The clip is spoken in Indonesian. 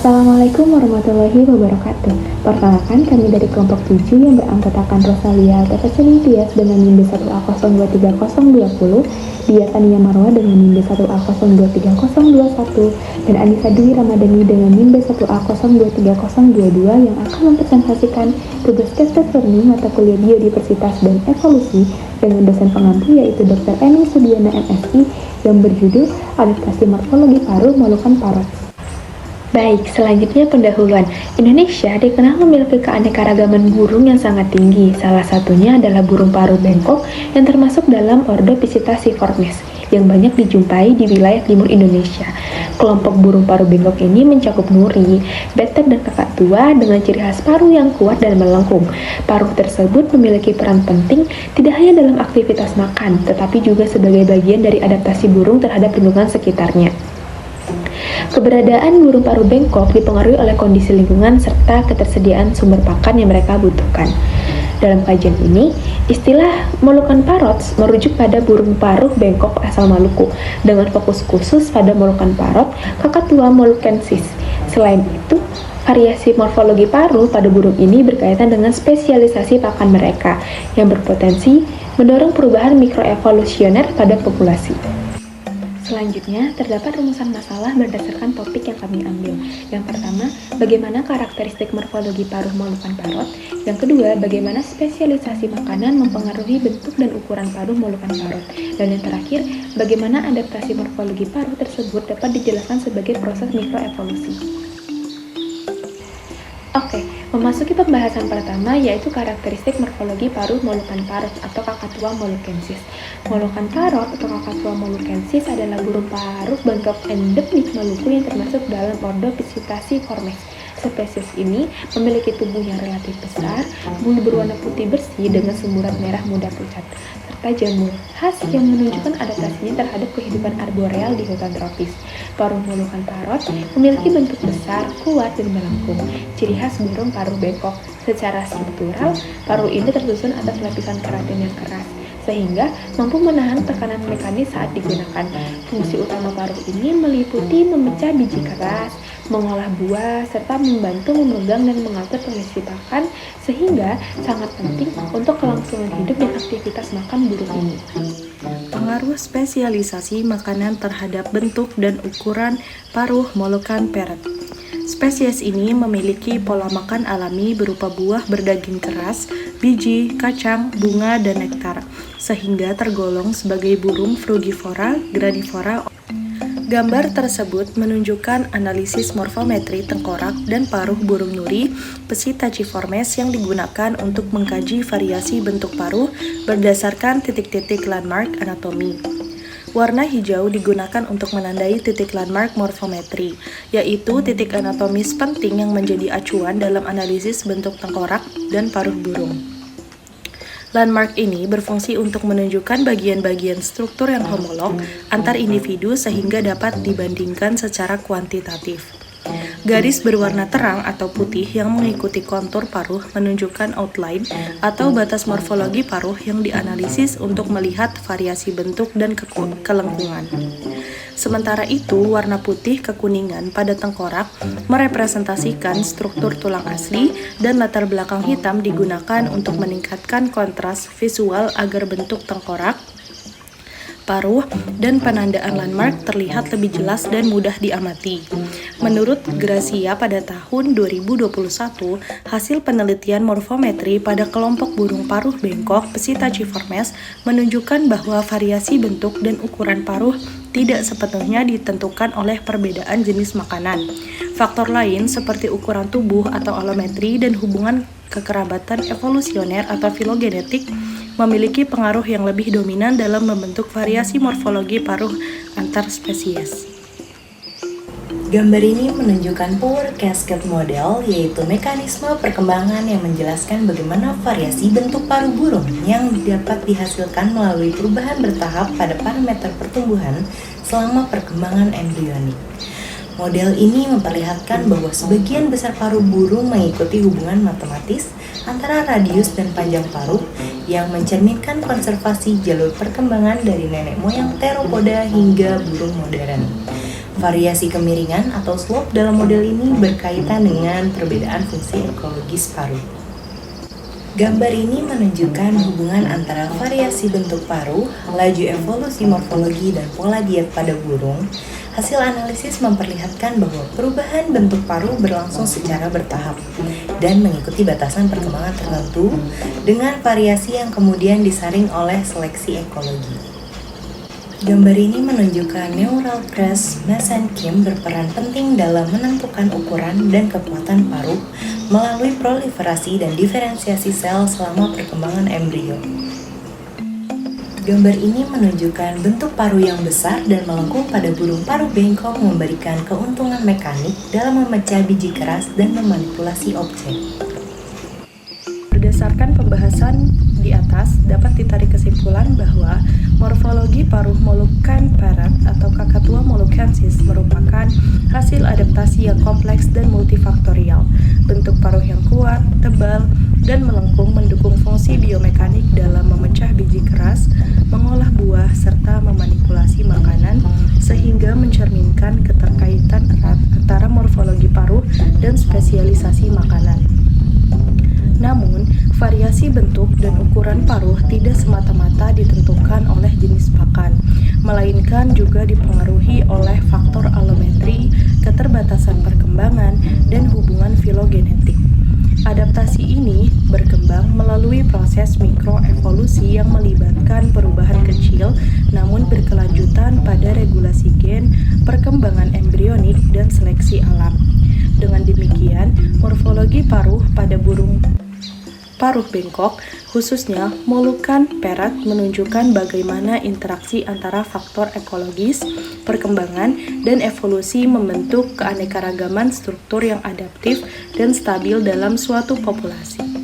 Assalamualaikum warahmatullahi wabarakatuh. Perkenalkan, kami dari kelompok 7 yang beranggotakan Rosalia Tefesini Tias dengan NIM B1A023020, Dia Tania Marwa dengan NIM B1A023021, dan Anissa Dwi Ramadhani dengan NIM B1A023022 yang akan mempresentasikan tugas tes learning mata kuliah biodiversitas dan evolusi dengan dosen pengampu yaitu Dr. Eni Sudiana MSI yang berjudul Adaptasi Morfologi Paruh Moluccan Parrots. Baik, selanjutnya pendahuluan. Indonesia dikenal memiliki keanekaragaman burung yang sangat tinggi. Salah satunya adalah burung paruh bengkok yang termasuk dalam ordo Psittaciformes yang banyak dijumpai di wilayah timur Indonesia. Kelompok burung paruh bengkok ini mencakup nuri, betek, dan kakak tua dengan ciri khas paruh yang kuat dan melengkung. Paruh tersebut memiliki peran penting tidak hanya dalam aktivitas makan, tetapi juga sebagai bagian dari adaptasi burung terhadap lingkungan sekitarnya. Keberadaan burung paruh bengkok dipengaruhi oleh kondisi lingkungan serta ketersediaan sumber pakan yang mereka butuhkan. Dalam kajian ini, istilah Moluccan Parrots merujuk pada burung paruh bengkok asal Maluku dengan fokus khusus pada Moluccan Parrot Kakatua moluccensis. Selain itu, variasi morfologi paruh pada burung ini berkaitan dengan spesialisasi pakan mereka yang berpotensi mendorong perubahan mikroevolusioner pada populasi. Selanjutnya, terdapat rumusan masalah berdasarkan topik yang kami ambil. Yang pertama, bagaimana karakteristik morfologi paruh Moluccan Parrot. Yang kedua, bagaimana spesialisasi makanan mempengaruhi bentuk dan ukuran paruh Moluccan Parrot. Dan yang terakhir, bagaimana adaptasi morfologi paruh tersebut dapat dijelaskan sebagai proses mikroevolusi. Oke, memasuki pembahasan pertama yaitu karakteristik morfologi paruh Moluccan Parrots atau Kakatua moluccensis. Moluccan Parrot atau Kakatua moluccensis adalah burung paruh bengkok endemik Maluku yang termasuk dalam ordo Psittaciformes. Spesies ini memiliki tubuh yang relatif besar, bulu berwarna putih bersih dengan semburat merah muda pucat, serta jamur khas yang menunjukkan adaptasinya terhadap kehidupan arboreal di hutan tropis. Paruh Moluccan Parrot memiliki bentuk besar, kuat, dan melengkung. Ciri khas burung paruh bengkok. Secara struktural, paruh ini tersusun atas lapisan keratin yang keras, sehingga mampu menahan tekanan mekanis saat digunakan. Fungsi utama paruh ini meliputi memecah biji keras, mengolah buah, serta membantu memegang dan mengatur kondisi pakan, sehingga sangat penting untuk kelangsungan hidup dan aktivitas makan burung ini. Pengaruh spesialisasi makanan terhadap bentuk dan ukuran paruh Moluccan Parrot. Spesies ini memiliki pola makan alami berupa buah berdaging keras, biji, kacang, bunga, dan nektar, sehingga tergolong sebagai burung frugivora, granivora. Gambar tersebut menunjukkan analisis morfometri tengkorak dan paruh burung nuri Psittaciformes yang digunakan untuk mengkaji variasi bentuk paruh berdasarkan titik-titik landmark anatomi. Warna hijau digunakan untuk menandai titik landmark morfometri, yaitu titik anatomis penting yang menjadi acuan dalam analisis bentuk tengkorak dan paruh burung. Landmark ini berfungsi untuk menunjukkan bagian-bagian struktur yang homolog antar individu sehingga dapat dibandingkan secara kuantitatif. Garis berwarna terang atau putih yang mengikuti kontur paruh menunjukkan outline atau batas morfologi paruh yang dianalisis untuk melihat variasi bentuk dan kelengkungan. Sementara itu, warna putih kekuningan pada tengkorak merepresentasikan struktur tulang asli dan latar belakang hitam digunakan untuk meningkatkan kontras visual agar bentuk tengkorak, paruh, dan penandaan landmark terlihat lebih jelas dan mudah diamati. Menurut Gracia pada tahun 2021, hasil penelitian morfometri pada kelompok burung paruh bengkok Psittaciformes menunjukkan bahwa variasi bentuk dan ukuran paruh tidak sepenuhnya ditentukan oleh perbedaan jenis makanan. Faktor lain seperti ukuran tubuh atau alometri dan hubungan kekerabatan evolusioner atau filogenetik memiliki pengaruh yang lebih dominan dalam membentuk variasi morfologi paruh antar spesies. Gambar ini menunjukkan power cascade model, yaitu mekanisme perkembangan yang menjelaskan bagaimana variasi bentuk paruh burung yang dapat dihasilkan melalui perubahan bertahap pada parameter pertumbuhan selama perkembangan embrionik. Model ini memperlihatkan bahwa sebagian besar paruh burung mengikuti hubungan matematis antara radius dan panjang paruh yang mencerminkan konservasi jalur perkembangan dari nenek moyang teropoda hingga burung modern. Variasi kemiringan atau slope dalam model ini berkaitan dengan perbedaan fungsi ekologis paruh. Gambar ini menunjukkan hubungan antara variasi bentuk paruh, laju evolusi morfologi, dan pola diet pada burung. Hasil analisis memperlihatkan bahwa perubahan bentuk paruh berlangsung secara bertahap dan mengikuti batasan perkembangan tertentu dengan variasi yang kemudian disaring oleh seleksi ekologi. Gambar ini menunjukkan neural crest mesenchyme berperan penting dalam menentukan ukuran dan kekuatan paruh melalui proliferasi dan diferensiasi sel selama perkembangan embrio. Gambar ini menunjukkan bentuk paruh yang besar dan melengkung pada burung paruh bengkok memberikan keuntungan mekanik dalam memecah biji keras dan memanipulasi objek. Berdasarkan pembahasan di atas, dapat ditarik kesimpulan bahwa morfologi paruh Moluccan parrot atau Kakatua moluccensis merupakan hasil adaptasi yang kompleks dan multifaktorial. Bentuk paruh yang kuat, tebal, dan melengkung mendukung fungsi biomekanik dalam memecah biji keras, mengolah buah, serta memanipulasi makanan, sehingga mencerminkan keterkaitan erat antara morfologi paruh dan spesialisasi makanan. Namun, variasi bentuk dan ukuran paruh tidak semata-mata ditentukan oleh jenis pakan, melainkan juga dipengaruhi oleh faktor alometri, keterbatasan perkembangan, dan hubungan filogenetik. Adaptasi ini berkembang melalui proses mikroevolusi yang melibatkan perubahan kecil namun berkelanjutan pada regulasi gen, perkembangan embrionik, dan seleksi alam. Dengan demikian, morfologi paruh pada burung paruh bengkok, khususnya Moluccan parrot, menunjukkan bagaimana interaksi antara faktor ekologis, perkembangan, dan evolusi membentuk keanekaragaman struktur yang adaptif dan stabil dalam suatu populasi.